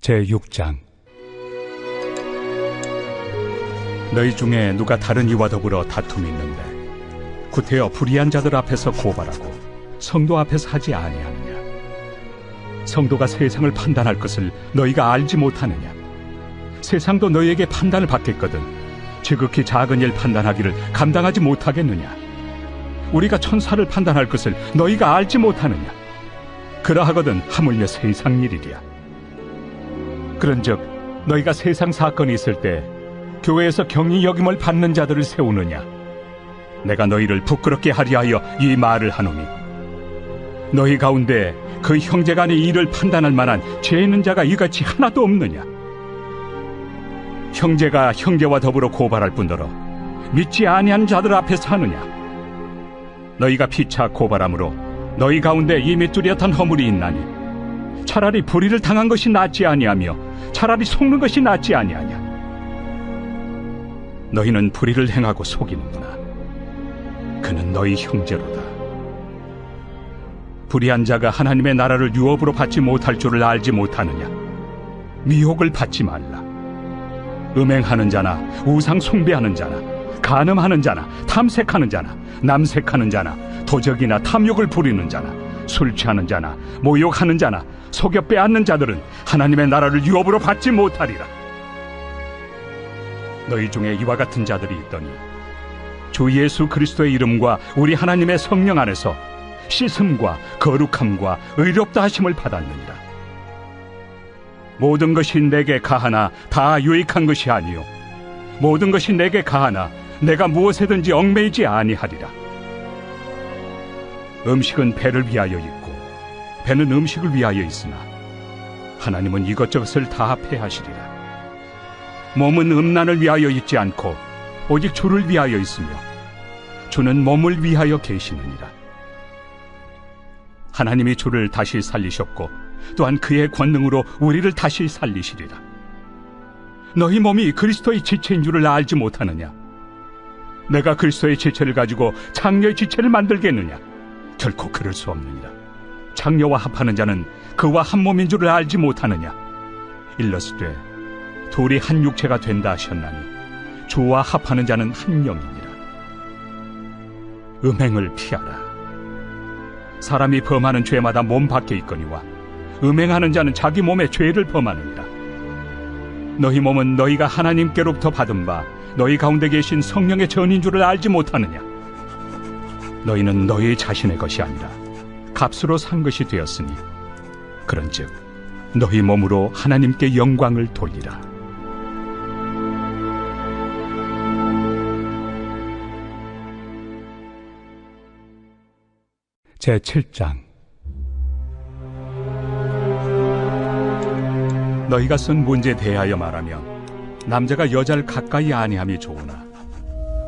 제6장. 너희 중에 누가 다른 이와 더불어 다툼이 있는데 구태여 불의한 자들 앞에서 고발하고 성도 앞에서 하지 아니하느냐? 성도가 세상을 판단할 것을 너희가 알지 못하느냐? 세상도 너희에게 판단을 받겠거든 지극히 작은 일 판단하기를 감당하지 못하겠느냐? 우리가 천사를 판단할 것을 너희가 알지 못하느냐? 그러하거든 하물며 세상 일이랴. 그런즉 너희가 세상 사건이 있을 때 교회에서 경히 여김을 받는 자들을 세우느냐? 내가 너희를 부끄럽게 하려 하여 이 말을 하노니 너희 가운데 그 형제간의 일을 판단할 만한 죄 있는 자가 이같이 하나도 없느냐? 형제가 형제와 더불어 고발할 뿐더러 믿지 아니한 자들 앞에서 하느냐? 너희가 피차 고발함으로 너희 가운데 이미 뚜렷한 허물이 있나니 차라리 불의를 당한 것이 낫지 아니하며 차라리 속는 것이 낫지 아니하냐? 너희는 불의를 행하고 속이는구나. 그는 너희 형제로다. 불의한 자가 하나님의 나라를 유업으로 받지 못할 줄을 알지 못하느냐? 미혹을 받지 말라. 음행하는 자나 우상 숭배하는 자나 간음하는 자나 탐색하는 자나 남색하는 자나 도적이나 탐욕을 부리는 자나 술 취하는 자나 모욕하는 자나 속여 빼앗는 자들은 하나님의 나라를 유업으로 받지 못하리라. 너희 중에 이와 같은 자들이 있더니 주 예수 그리스도의 이름과 우리 하나님의 성령 안에서 씻음과 거룩함과 의롭다 하심을 받았느니라. 모든 것이 내게 가하나 다 유익한 것이 아니요 모든 것이 내게 가하나 내가 무엇에든지 얽매이지 아니하리라. 음식은 배를 위하여 있고 배는 음식을 위하여 있으나 하나님은 이것저것을 다 폐하시리라. 몸은 음란을 위하여 있지 않고 오직 주를 위하여 있으며 주는 몸을 위하여 계시느니라. 하나님이 주를 다시 살리셨고 또한 그의 권능으로 우리를 다시 살리시리라. 너희 몸이 그리스도의 지체인 줄을 알지 못하느냐? 내가 그리스도의 지체를 가지고 장녀의 지체를 만들겠느냐? 결코 그럴 수 없느니라. 장녀와 합하는 자는 그와 한 몸인 줄을 알지 못하느냐? 일러스되 둘이 한 육체가 된다 하셨나니 주와 합하는 자는 한 영이니라. 음행을 피하라. 사람이 범하는 죄마다 몸 밖에 있거니와 음행하는 자는 자기 몸에 죄를 범하느니라. 너희 몸은 너희가 하나님께로부터 받은 바 너희 가운데 계신 성령의 전인 줄을 알지 못하느냐? 너희는 너희 자신의 것이 아니라 값으로 산 것이 되었으니 그런즉 너희 몸으로 하나님께 영광을 돌리라. 제7장. 너희가 쓴 문제에 대하여 말하면 남자가 여자를 가까이 아니함이 좋으나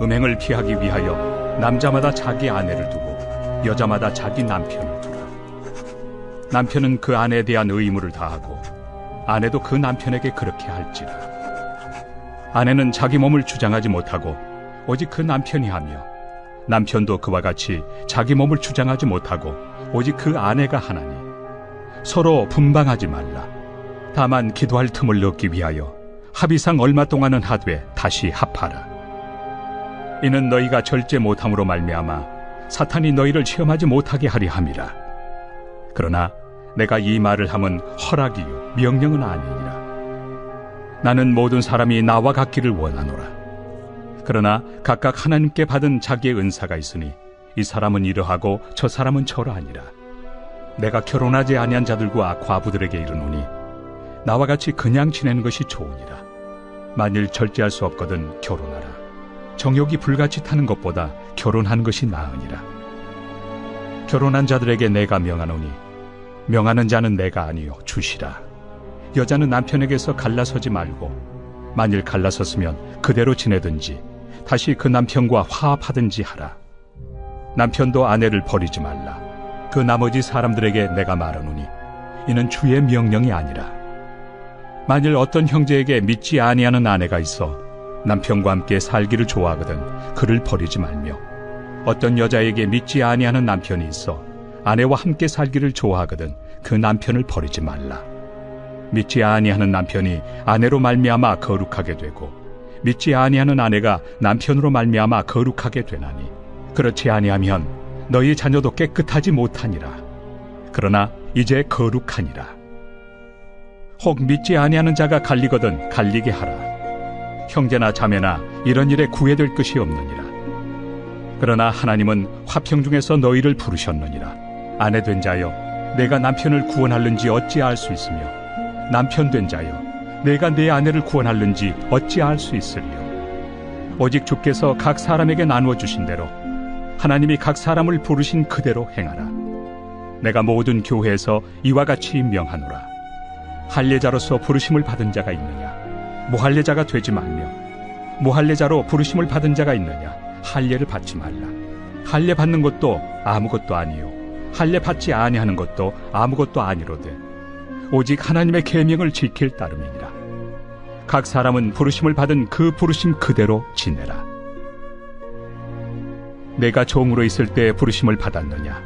음행을 피하기 위하여 남자마다 자기 아내를 두고 여자마다 자기 남편을 두라. 남편은 그 아내에 대한 의무를 다하고 아내도 그 남편에게 그렇게 할지라. 아내는 자기 몸을 주장하지 못하고 오직 그 남편이 하며 남편도 그와 같이 자기 몸을 주장하지 못하고 오직 그 아내가 하나니 서로 분방하지 말라. 다만 기도할 틈을 얻기 위하여 합의상 얼마 동안은 하되 다시 합하라. 이는 너희가 절제 못함으로 말미암아 사탄이 너희를 시험하지 못하게 하려 함이라. 그러나 내가 이 말을 함은 허락이요 명령은 아니니라. 나는 모든 사람이 나와 같기를 원하노라. 그러나 각각 하나님께 받은 자기의 은사가 있으니 이 사람은 이러하고 저 사람은 저러하니라. 내가 결혼하지 아니한 자들과 과부들에게 이르노니 나와 같이 그냥 지내는 것이 좋으니라. 만일 절제할 수 없거든 결혼하라. 정욕이 불같이 타는 것보다 결혼하는 것이 나으니라. 결혼한 자들에게 내가 명하노니 명하는 자는 내가 아니요 주시라. 여자는 남편에게서 갈라서지 말고 만일 갈라섰으면 그대로 지내든지 다시 그 남편과 화합하든지 하라. 남편도 아내를 버리지 말라. 그 나머지 사람들에게 내가 말하노니 이는 주의 명령이 아니라. 만일 어떤 형제에게 믿지 아니하는 아내가 있어 남편과 함께 살기를 좋아하거든 그를 버리지 말며, 어떤 여자에게 믿지 아니하는 남편이 있어 아내와 함께 살기를 좋아하거든 그 남편을 버리지 말라. 믿지 아니하는 남편이 아내로 말미암아 거룩하게 되고, 믿지 아니하는 아내가 남편으로 말미암아 거룩하게 되나니, 그렇지 아니하면 너희 자녀도 깨끗하지 못하니라. 그러나 이제 거룩하니라. 혹 믿지 아니하는 자가 갈리거든 갈리게 하라. 형제나 자매나 이런 일에 구애될 것이 없느니라. 그러나 하나님은 화평 중에서 너희를 부르셨느니라. 아내 된 자여, 내가 남편을 구원할는지 어찌 알 수 있으며, 남편 된 자여, 내가 내 아내를 구원할는지 어찌 알 수 있으리요. 오직 주께서 각 사람에게 나누어 주신 대로 하나님이 각 사람을 부르신 그대로 행하라. 내가 모든 교회에서 이와 같이 명하노라. 할례자로서 부르심을 받은 자가 있느냐? 무할례자가 되지 말며, 무할례자로 부르심을 받은 자가 있느냐? 할례를 받지 말라. 할례 받는 것도 아무것도 아니요, 할례 받지 아니하는 것도 아무것도 아니로되 오직 하나님의 계명을 지킬 따름이니라. 각 사람은 부르심을 받은 그 부르심 그대로 지내라. 내가 종으로 있을 때 부르심을 받았느냐?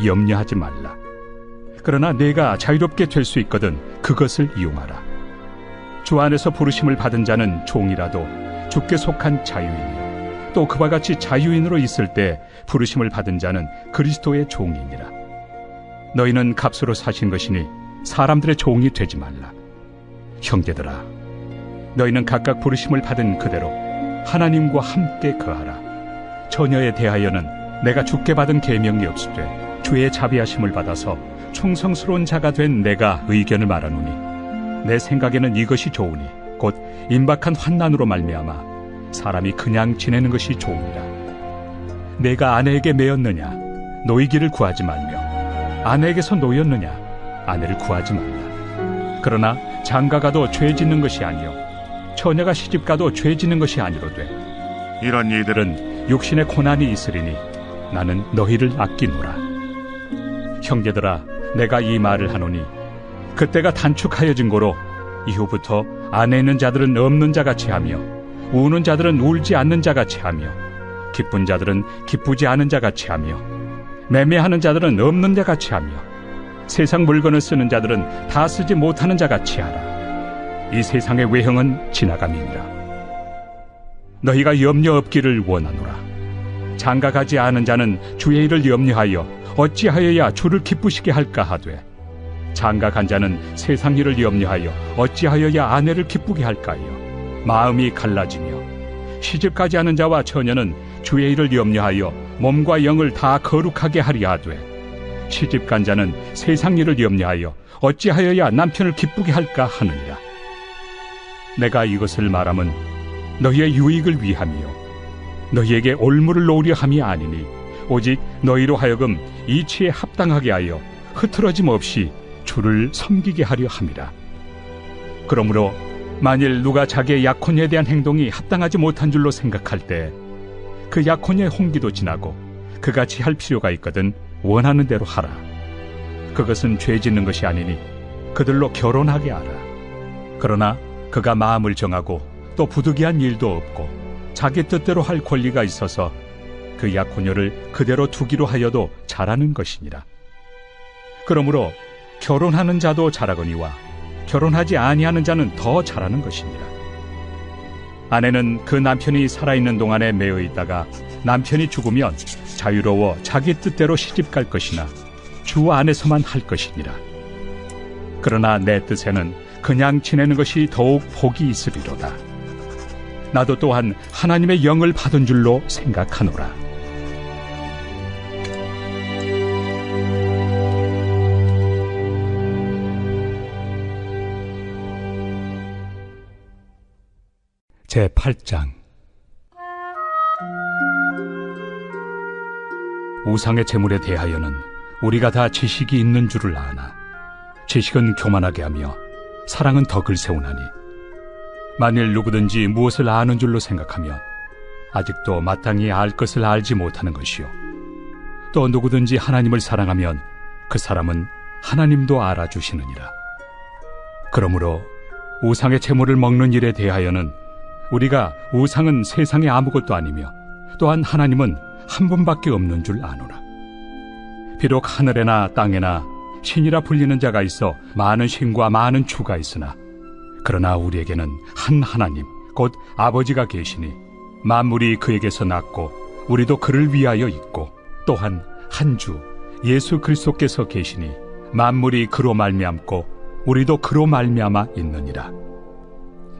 염려하지 말라. 그러나 내가 자유롭게 될 수 있거든 그것을 이용하라. 주 안에서 부르심을 받은 자는 종이라도 주께 속한 자유인이요, 또 그와 같이 자유인으로 있을 때 부르심을 받은 자는 그리스도의 종이니라. 너희는 값으로 사신 것이니 사람들의 종이 되지 말라. 형제들아, 너희는 각각 부르심을 받은 그대로 하나님과 함께 거하라. 처녀에 대하여는 내가 주께 받은 계명이 없으되 주의 자비하심을 받아서 충성스러운 자가 된 내가 의견을 말하노니, 내 생각에는 이것이 좋으니 곧 임박한 환난으로 말미암아 사람이 그냥 지내는 것이 좋으니라. 내가 아내에게 매였느냐? 노이기를 구하지 말며, 아내에게서 노였느냐? 아내를 구하지 말라. 그러나 장가가도 죄 짓는 것이 아니요, 처녀가 시집가도 죄 짓는 것이 아니로되 이런 이들은 육신의 고난이 있으리니 나는 너희를 아끼노라. 형제들아, 내가 이 말을 하노니 그때가 단축하여진 고로 이후부터 안에 있는 자들은 없는 자같이 하며, 우는 자들은 울지 않는 자같이 하며, 기쁜 자들은 기쁘지 않은 자같이 하며, 매매하는 자들은 없는 자같이 하며, 세상 물건을 쓰는 자들은 다 쓰지 못하는 자같이 하라. 이 세상의 외형은 지나감이니라. 너희가 염려 없기를 원하노라. 장가가지 않은 자는 주의 일을 염려하여 어찌하여야 주를 기쁘시게 할까 하되, 장가간 자는 세상 일을 염려하여 어찌하여야 아내를 기쁘게 할까요? 마음이 갈라지며, 시집가지 않은 자와 처녀는 주의 일을 염려하여 몸과 영을 다 거룩하게 하리라 하되, 시집간 자는 세상 일을 염려하여 어찌하여야 남편을 기쁘게 할까 하느니라. 내가 이것을 말함은 너희의 유익을 위함이요, 너희에게 올무를 놓으려 함이 아니니 오직 너희로 하여금 이치에 합당하게 하여 흐트러짐 없이 주를 섬기게 하려 함이라. 그러므로 만일 누가 자기의 약혼녀에 대한 행동이 합당하지 못한 줄로 생각할 때 그 약혼녀의 홍기도 지나고 그같이 할 필요가 있거든 원하는 대로 하라. 그것은 죄 짓는 것이 아니니 그들로 결혼하게 하라. 그러나 그가 마음을 정하고 또 부득이한 일도 없고 자기 뜻대로 할 권리가 있어서 그 약혼녀를 그대로 두기로 하여도 잘하는 것이니라. 그러므로 결혼하는 자도 잘하거니와 결혼하지 아니하는 자는 더 잘하는 것이니라. 아내는 그 남편이 살아있는 동안에 매여 있다가 남편이 죽으면 자유로워 자기 뜻대로 시집갈 것이나 주 안에서만 할 것이니라. 그러나 내 뜻에는 그냥 지내는 것이 더욱 복이 있으리로다. 나도 또한 하나님의 영을 받은 줄로 생각하노라. 제8장. 우상의 제물에 대하여는 우리가 다 지식이 있는 줄을 아나, 지식은 교만하게 하며 사랑은 덕을 세우나니, 만일 누구든지 무엇을 아는 줄로 생각하면 아직도 마땅히 알 것을 알지 못하는 것이요, 또 누구든지 하나님을 사랑하면 그 사람은 하나님도 알아주시느니라. 그러므로 우상의 제물을 먹는 일에 대하여는 우리가 우상은 세상에 아무것도 아니며 또한 하나님은 한 분밖에 없는 줄 아노라. 비록 하늘에나 땅에나 신이라 불리는 자가 있어 많은 신과 많은 주가 있으나 그러나 우리에게는 한 하나님 곧 아버지가 계시니 만물이 그에게서 났고 우리도 그를 위하여 있고 또한 한 주 예수 그리스도께서 계시니 만물이 그로 말미암고 우리도 그로 말미암아 있느니라.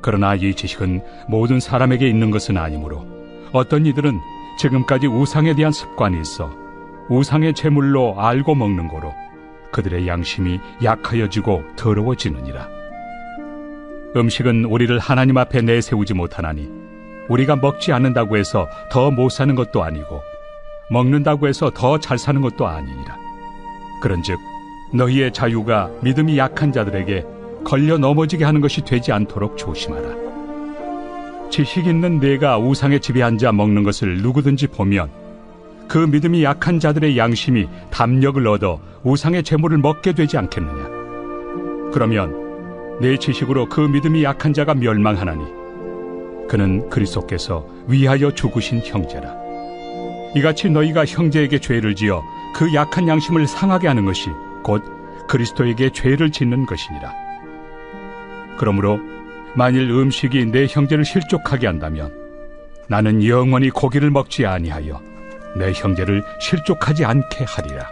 그러나 이 지식은 모든 사람에게 있는 것은 아니므로 어떤 이들은 지금까지 우상에 대한 습관이 있어 우상의 제물로 알고 먹는 거로 그들의 양심이 약하여지고 더러워지느니라. 음식은 우리를 하나님 앞에 내세우지 못하나니 우리가 먹지 않는다고 해서 더 못 사는 것도 아니고 먹는다고 해서 더 잘 사는 것도 아니니라. 그런즉 너희의 자유가 믿음이 약한 자들에게 걸려 넘어지게 하는 것이 되지 않도록 조심하라. 지식 있는 내가 우상의 집에 앉아 먹는 것을 누구든지 보면 그 믿음이 약한 자들의 양심이 담력을 얻어 우상의 제물을 먹게 되지 않겠느냐. 그러면 내 지식으로 그 믿음이 약한 자가 멸망하나니 그는 그리스도께서 위하여 죽으신 형제라. 이같이 너희가 형제에게 죄를 지어 그 약한 양심을 상하게 하는 것이 곧 그리스도에게 죄를 짓는 것이니라. 그러므로 만일 음식이 내 형제를 실족하게 한다면 나는 영원히 고기를 먹지 아니하여 내 형제를 실족하지 않게 하리라.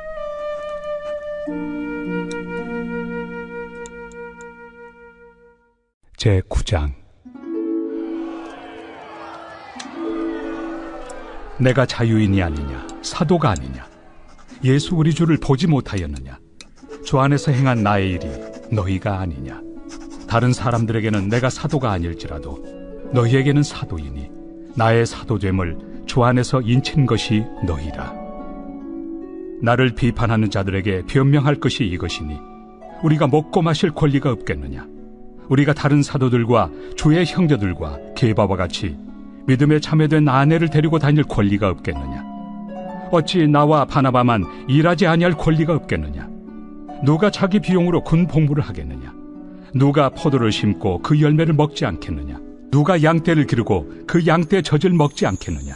제9장. 내가 자유인이 아니냐 사도가 아니냐 예수 우리 주를 보지 못하였느냐 주 안에서 행한 나의 일이 너희가 아니냐. 다른 사람들에게는 내가 사도가 아닐지라도 너희에게는 사도이니 나의 사도됨을 주 안에서 인친 것이 너희라. 나를 비판하는 자들에게 변명할 것이 이것이니 우리가 먹고 마실 권리가 없겠느냐. 우리가 다른 사도들과 주의 형제들과 게바와 같이 믿음에 참여된 아내를 데리고 다닐 권리가 없겠느냐. 어찌 나와 바나바만 일하지 아니할 권리가 없겠느냐. 누가 자기 비용으로 군 복무를 하겠느냐. 누가 포도를 심고 그 열매를 먹지 않겠느냐. 누가 양떼를 기르고 그 양떼 젖을 먹지 않겠느냐.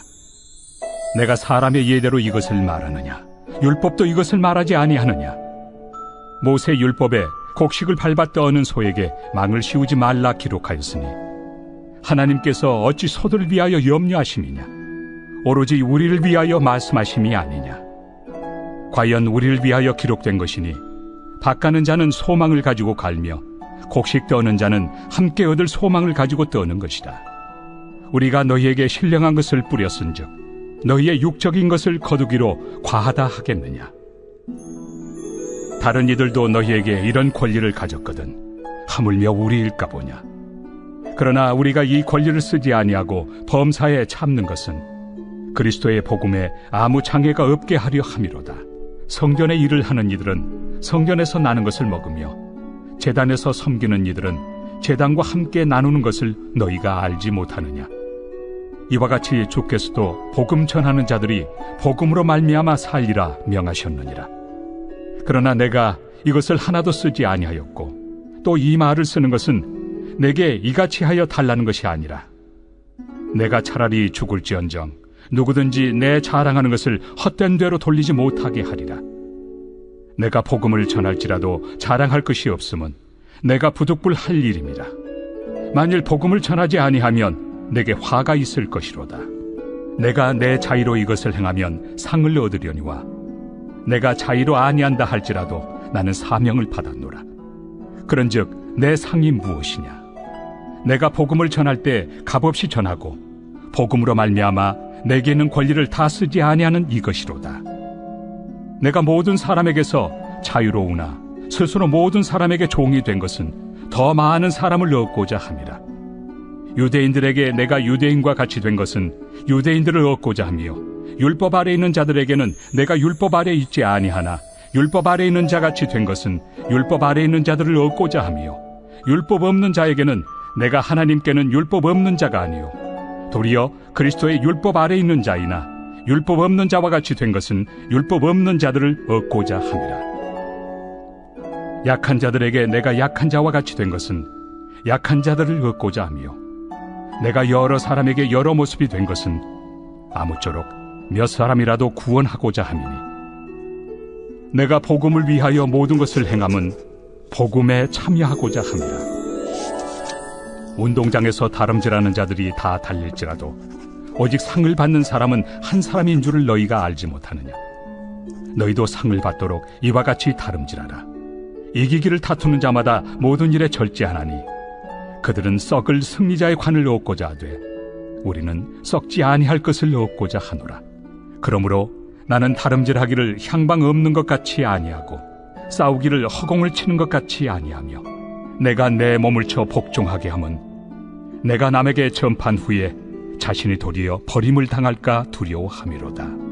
내가 사람의 예대로 이것을 말하느냐. 율법도 이것을 말하지 아니하느냐. 모세 율법에 곡식을 밟아 떠는 소에게 망을 씌우지 말라 기록하였으니 하나님께서 어찌 소들을 위하여 염려하심이냐. 오로지 우리를 위하여 말씀하심이 아니냐. 과연 우리를 위하여 기록된 것이니 밭가는 자는 소망을 가지고 갈며 곡식 떠는 자는 함께 얻을 소망을 가지고 떠는 것이다. 우리가 너희에게 신령한 것을 뿌렸은즉 너희의 육적인 것을 거두기로 과하다 하겠느냐. 다른 이들도 너희에게 이런 권리를 가졌거든 하물며 우리일까 보냐. 그러나 우리가 이 권리를 쓰지 아니하고 범사에 참는 것은 그리스도의 복음에 아무 장애가 없게 하려 함이로다. 성전의 일을 하는 이들은 성전에서 나는 것을 먹으며 제단에서 섬기는 이들은 제단과 함께 나누는 것을 너희가 알지 못하느냐. 이와 같이 주께서도 복음 전하는 자들이 복음으로 말미암아 살리라 명하셨느니라. 그러나 내가 이것을 하나도 쓰지 아니하였고 또 이 말을 쓰는 것은 내게 이같이 하여 달라는 것이 아니라 내가 차라리 죽을지언정 누구든지 내 자랑하는 것을 헛된 대로 돌리지 못하게 하리라. 내가 복음을 전할지라도 자랑할 것이 없음은 내가 부득불할 일임이라. 만일 복음을 전하지 아니하면 내게 화가 있을 것이로다. 내가 내 자의로 이것을 행하면 상을 얻으려니와 내가 자의로 아니한다 할지라도 나는 사명을 받았노라. 그런즉 내 상이 무엇이냐. 내가 복음을 전할 때 값없이 전하고 복음으로 말미암아 내게 있는 권리를 다 쓰지 아니하는 이것이로다. 내가 모든 사람에게서 자유로우나 스스로 모든 사람에게 종이 된 것은 더 많은 사람을 얻고자 함이라. 유대인들에게 내가 유대인과 같이 된 것은 유대인들을 얻고자 하며 율법 아래 있는 자들에게는 내가 율법 아래 있지 아니하나 율법 아래 있는 자같이 된 것은 율법 아래 있는 자들을 얻고자 하며 율법 없는 자에게는 내가 하나님께는 율법 없는 자가 아니요 도리어 그리스도의 율법 아래 있는 자이나 율법 없는 자와 같이 된 것은 율법 없는 자들을 얻고자 함이라. 약한 자들에게 내가 약한 자와 같이 된 것은 약한 자들을 얻고자 하며 내가 여러 사람에게 여러 모습이 된 것은 아무쪼록 몇 사람이라도 구원하고자 함이니 내가 복음을 위하여 모든 것을 행함은 복음에 참여하고자 함이라. 운동장에서 다름질하는 자들이 다 달릴지라도 오직 상을 받는 사람은 한 사람인 줄을 너희가 알지 못하느냐. 너희도 상을 받도록 이와 같이 다름질하라. 이기기를 다투는 자마다 모든 일에 절제하나니 그들은 썩을 승리자의 관을 얻고자 하되 우리는 썩지 아니할 것을 얻고자 하노라. 그러므로 나는 다름질하기를 향방 없는 것 같이 아니하고 싸우기를 허공을 치는 것 같이 아니하며 내가 내 몸을 쳐 복종하게 함은 내가 남에게 전판 후에 자신이 도리어 버림을 당할까 두려워함이로다.